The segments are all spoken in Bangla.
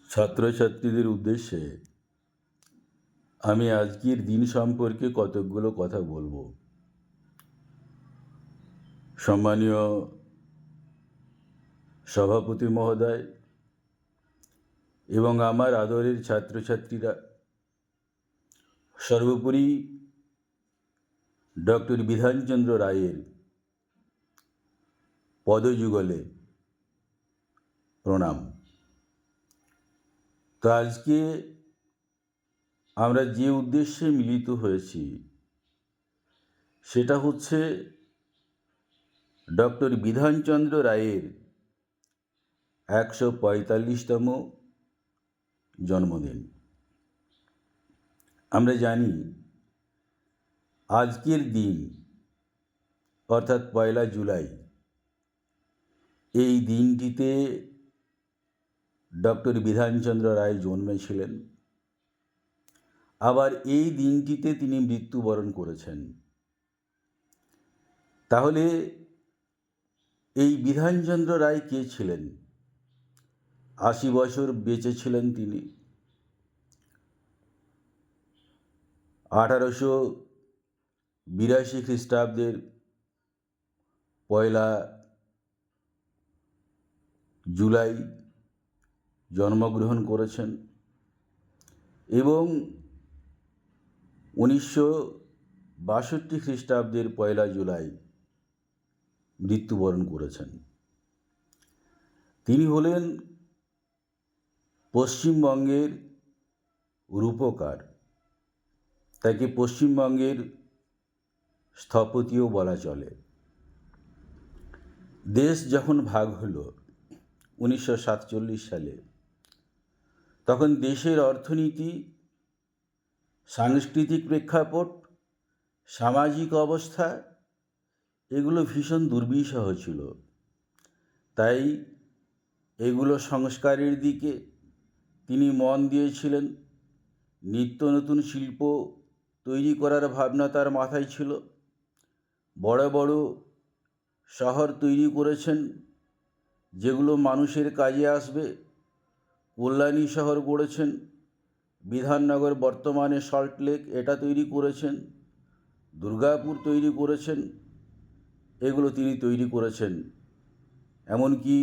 ছাত্রছাত্রীদের উদ্দেশ্যে আমি আজকের দিন সম্পর্কে কতকগুলো কথা বলবো। সম্মানীয় সভাপতি মহোদয় এবং আমার আদরের ছাত্রছাত্রীরা, সর্বোপরি ডক্টর বিধানচন্দ্র রায়ের পদযুগলে প্রণাম। তো আজকে আমরা যে উদ্দেশ্যে মিলিত হয়েছি সেটা হচ্ছে ডক্টর বিধানচন্দ্র রায়ের 145তম জন্মদিন। আমরা জানি আজকের দিন অর্থাৎ 1 জুলাই, এই দিনটিতে ডক্টর বিধানচন্দ্র রায় জন্মেছিলেন, আবার এই দিনটিতে তিনি মৃত্যুবরণ করেছেন। তাহলে এই বিধানচন্দ্র রায় কে ছিলেন? 80 বছর বেঁচে ছিলেন তিনি। 1882 খ্রিস্টাব্দের 1 জুলাই জন্মগ্রহণ করেছেন এবং 1962 খ্রিস্টাব্দের 1 জুলাই মৃত্যুবরণ করেছেন। তিনি হলেন পশ্চিমবঙ্গের রূপকার, তাকে পশ্চিমবঙ্গের স্থপতিও বলা চলে। দেশ যখন ভাগ হলো 1947 সালে, তখন দেশের অর্থনীতি, সাংস্কৃতিক প্রেক্ষাপট, সামাজিক অবস্থা এগুলো ভীষণ দুর্বিষহ ছিল। তাই এগুলো সংস্কারের দিকে তিনি মন দিয়েছিলেন। নিত্য নতুন শিল্প তৈরি করার ভাবনা তার মাথায় ছিল। বড় বড় শহর তৈরি করেছেন যেগুলো মানুষের কাজে আসবে। কল্যাণী শহর গড়েছেন, বিধাননগর বর্তমানে সল্টলেক এটা তৈরি করেছেন, দুর্গাপুর তৈরি করেছেন, এগুলো তিনি তৈরি করেছেন। এমনকি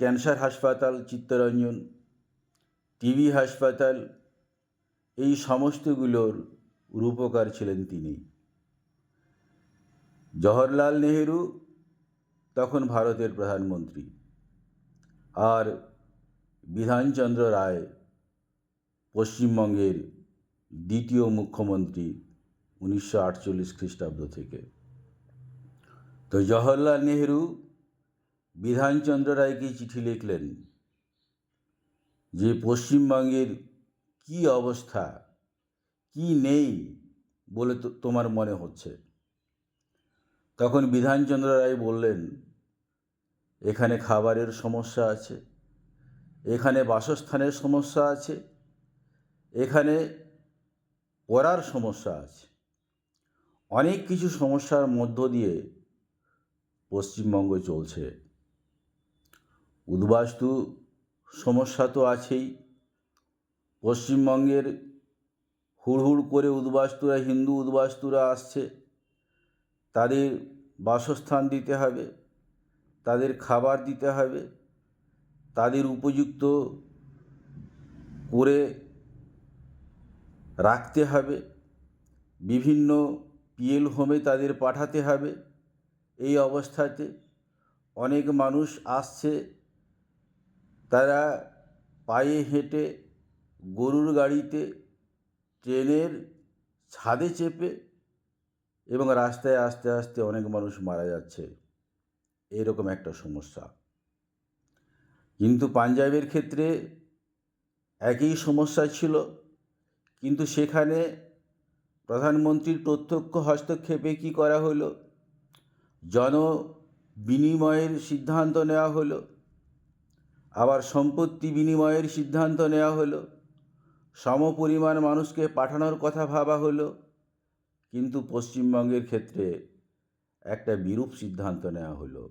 ক্যান্সার হাসপাতাল চিত্তরঞ্জন, টিবি হাসপাতাল, এই সমস্তগুলোর রূপকার ছিলেন তিনি। জওহরলাল নেহেরু তখন ভারতের প্রধানমন্ত্রী, আর বিধানচন্দ্র রায় পশ্চিমবঙ্গের দ্বিতীয় মুখ্যমন্ত্রী 1948 খ্রিস্টাব্দ থেকে। তো জওহরলাল নেহেরু বিধানচন্দ্র রায়কে চিঠি লিখলেন যে পশ্চিমবঙ্গের কি অবস্থা, কি নেই বলে তোমার মনে হচ্ছে। তখন বিধানচন্দ্র রায় বললেন, এখানে খাবারের সমস্যা আছে, এখানে বাসস্থানের সমস্যা আছে, এখানে পড়ার সমস্যা আছে, অনেক কিছু সমস্যার মধ্য দিয়ে পশ্চিমবঙ্গ চলছে। উদ্বাস্তু সমস্যা তো আছেই। পশ্চিমবঙ্গের হুড়হুড় করে উদ্বাস্তুরা, হিন্দু উদ্বাস্তুরা আসছে, তাদের বাসস্থান দিতে হবে, তাদের খাবার দিতে হবে, তাদের উপযুক্ত করে রাখতে হবে, বিভিন্ন পিএল হোমে তাদের পাঠাতে হবে। এই অবস্থাতে অনেক মানুষ আসছে, তারা পায়ে হেঁটে, গরুর গাড়িতে, ট্রেনের ছাদে চেপে এবং রাস্তায় আস্তে আস্তে অনেক মানুষ মারা যাচ্ছে। এরকম একটা সমস্যা। কিন্তু পাঞ্জাবের ক্ষেত্রে একই সমস্যা ছিল, কিন্তু সেখানে প্রধানমন্ত্রীর প্রত্যক্ষ হস্তক্ষেপে কী করা হলো, জন বিনিময়ের সিদ্ধান্ত নেওয়া হলো, আবার সম্পত্তি বিনিময়ের সিদ্ধান্ত নেওয়া হলো, সমপরিমাণ মানুষকে পাঠানোর কথা ভাবা হলো। কিন্তু পশ্চিমবঙ্গের ক্ষেত্রে একটা বিরূপ সিদ্ধান্ত নেওয়া হলো।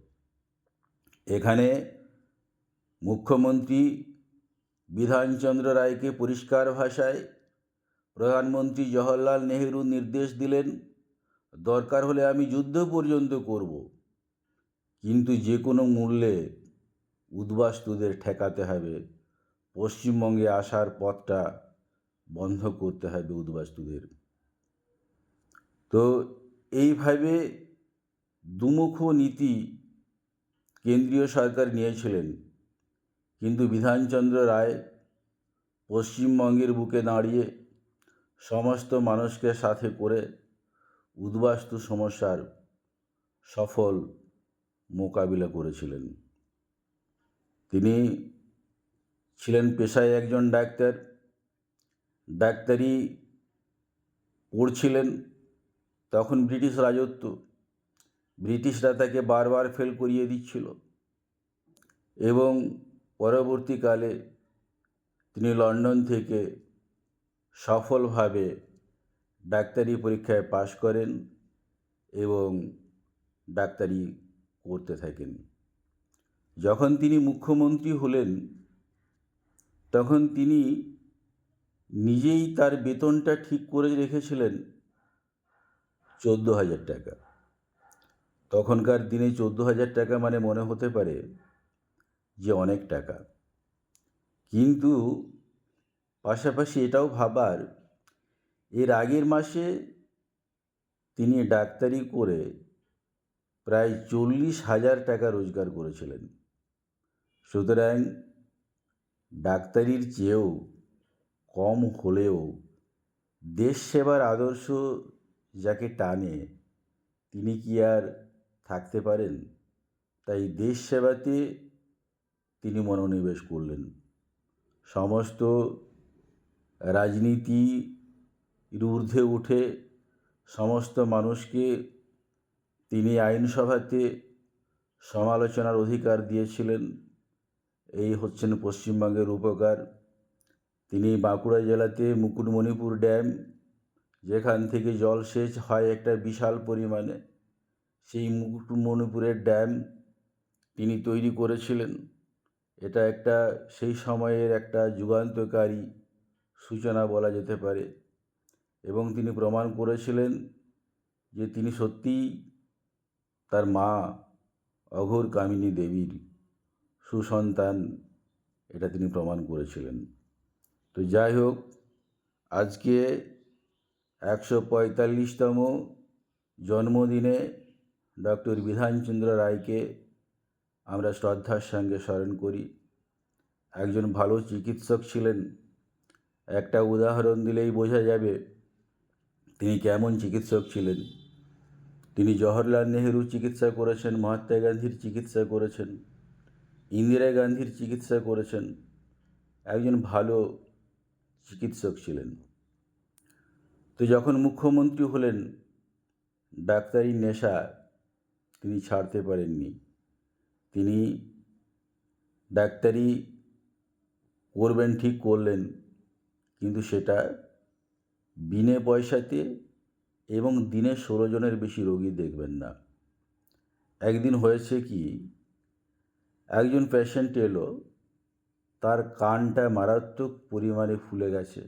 এখানে মুখ্যমন্ত্রী বিধানচন্দ্র রায়কে পরিষ্কার ভাষায় প্রধানমন্ত্রী জওহরলাল নেহেরু নির্দেশ দিলেন, দরকার হলে আমি যুদ্ধ পর্যন্ত করব, কিন্তু যে কোনো মূল্যে উদ্বাস্তুদের ঠেকাতে হবে, পশ্চিমবঙ্গে আসার পথটা বন্ধ করতে হবে উদ্বাস্তুদের। তো এইভাবে দুমুখ নীতি কেন্দ্রীয় সরকার নিয়েছিলেন, কিন্তু বিধানচন্দ্র রায় পশ্চিমবঙ্গের বুকে দাঁড়িয়ে সমস্ত মানুষকে সাথে করে উদ্বাস্তু সমস্যার সফল মোকাবিলা করেছিলেন। তিনি ছিলেন পেশায় একজন ডাক্তার, ডাক্তারি পড়ছিলেন, তখন ব্রিটিশ রাজত্ব, ব্রিটিশরা তাকে বারবার ফেল করিয়ে দিচ্ছিল এবং পরবর্তীকালে তিনি লন্ডন থেকে সফলভাবে ডাক্তারি পরীক্ষায় পাশ করেন এবং ডাক্তারি করতে থাকেন। যখন তিনি মুখ্যমন্ত্রী হলেন তখন তিনি নিজেই তার বেতনটা ঠিক করে রেখেছিলেন 14,000 টাকা। তখনকার দিনে 14,000 টাকা মানে মনে হতে পারে যে অনেক টাকা, কিন্তু পাশাপাশি এটাও ভাবার, এর আগের মাসে তিনি ডাক্তারি করে প্রায় 40,000 টাকা রোজগার করেছিলেন। সুতরাং ডাক্তারির চেয়েও কম হলেও দেশ সেবার আদর্শ যাকে টানে তিনি কি আর থাকতে পারেন? তাই দেশ সেবাতে তিনি মনোনিবেশ করলেন। সমস্ত রাজনীতির ঊর্ধ্বে উঠে সমস্ত মানুষকে তিনি আইনসভাতে সমালোচনার অধিকার দিয়েছিলেন। এই হচ্ছেন পশ্চিমবঙ্গের উপকার। তিনি বাঁকুড়া জেলাতে মুকুটমণিপুর ড্যাম, যেখান থেকে জলসেচ হয় একটা বিশাল পরিমাণে, সেই মুকুটমণিপুরের ড্যাম তিনি তৈরি করেছিলেন। এটা একটা সেই সময়ের একটা যুগান্তকারী সূচনা বলা যেতে পারে এবং তিনি প্রমাণ করেছিলেন যে তিনি সত্যিই তার মা অঘোর কামিনী দেবীর সুসন্তান, এটা তিনি প্রমাণ করেছিলেন। তো যাই হোক, আজকে 145তম জন্মদিনে ডক্টর বিধানচন্দ্র রায়কে আমরা শ্রদ্ধার সঙ্গে স্মরণ করি। একজন ভালো চিকিৎসক ছিলেন। একটা উদাহরণ দিলেই বোঝা যাবে তিনি কেমন চিকিৎসক ছিলেন। তিনি জওহরলাল নেহেরু চিকিৎসা করেছেন, মহাত্মা গান্ধীর চিকিৎসা করেছেন, ইন্দিরা গান্ধীর চিকিৎসা করেছেন। একজন ভালো চিকিৎসক ছিলেন। তো যখন মুখ্যমন্ত্রী হলেন, ডাক্তারি নেশা তিনি ছাড়তে পারেননি। তিনি ডাক্তারি করবেন ঠিক করলেন, কিন্তু সেটা বিনে পয়সাতে এবং দিনে 16 জনের বেশি রোগী দেখবেন না। একদিন হয়েছে কি, একজন পেশেন্ট এলো, তার কানটা মারাত্মক পরিমাণে ফুলে গেছে,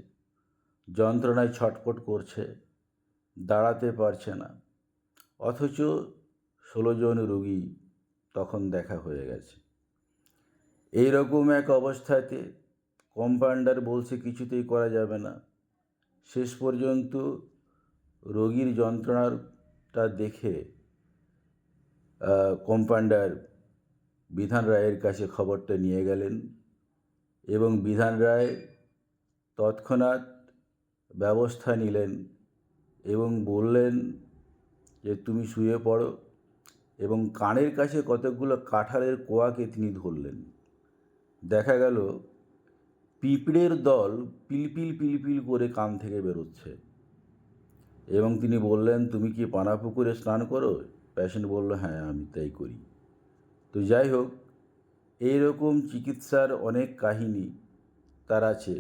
যন্ত্রণায় ছটফট করছে, দাঁড়াতে পারছে না, অথচ 16 জন রোগী তখন দেখা হয়ে গেছে। এই রকম এক অবস্থাতে কম্পাউন্ডার বলছে কিছুতেই করা যাবে না। শেষ পর্যন্ত রোগীর যন্ত্রণাটা দেখে কম্পাউন্ডার বিধান রায়ের কাছে খবরটা নিয়ে গেলেন এবং বিধান রায় তৎক্ষণাৎ ব্যবস্থা নিলেন এবং বললেন যে তুমি শুয়ে পড়ো, এবং কানের কাছে কতকগুলো কাঁঠালের কোয়াকে তিনি ধরলেন। দেখা গেল পিঁপড়ের দল পিলপিল পিলপিল করে কান থেকে বেরোচ্ছে এবং তিনি বললেন, তুমি কি পানা পুকুরে স্নান করো? পেশেন্ট বলল, হ্যাঁ আমি তাই করি। তো যাই হোক, এইরকম চিকিৎসার অনেক কাহিনী তার আছে।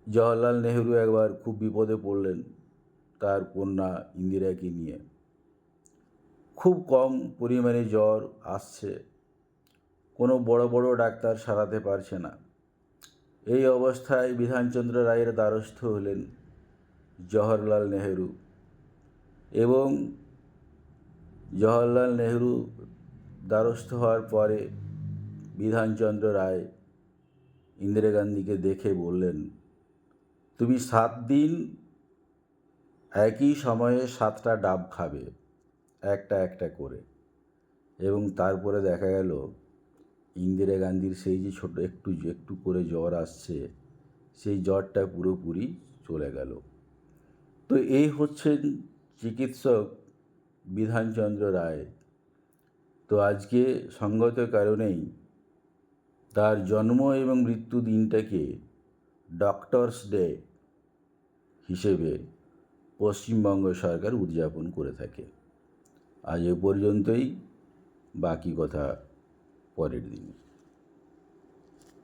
জওহরলাল নেহেরু একবার খুব বিপদে পড়লেন তার কন্যা ইন্দিরাকে নিয়ে। খুব কম পরিমাণে জ্বর আসছে, কোনো বড় বড় ডাক্তার সারাতে পারছে না। এই অবস্থায় বিধানচন্দ্র রায়ের দ্বারস্থ হলেন জওহরলাল নেহেরু এবং জওহরলাল নেহেরু দ্বারস্থ হওয়ার পরে বিধানচন্দ্র রায় ইন্দিরা গান্ধীকে দেখে বললেন, তুমি 7 দিন একই সময়ে 7টা ডাব খাবে, একটা একটা করে। এবং তারপরে দেখা গেল ইন্দিরা গান্ধীর সেই যে ছোট একটু একটু করে জ্বর আসছে, সেই জ্বরটা পুরোপুরি চলে গেল। তো এই হচ্ছেন চিকিৎসক বিধানচন্দ্র রায়। তো আজকে সঙ্গত কারণেই তার জন্ম এবং মৃত্যু দিনটাকে ডক্টরস ডে হিসেবে পশ্চিমবঙ্গ সরকার উদযাপন করে থাকে। আজ এ পর্যন্তই, বাকি কথা পরের দিন।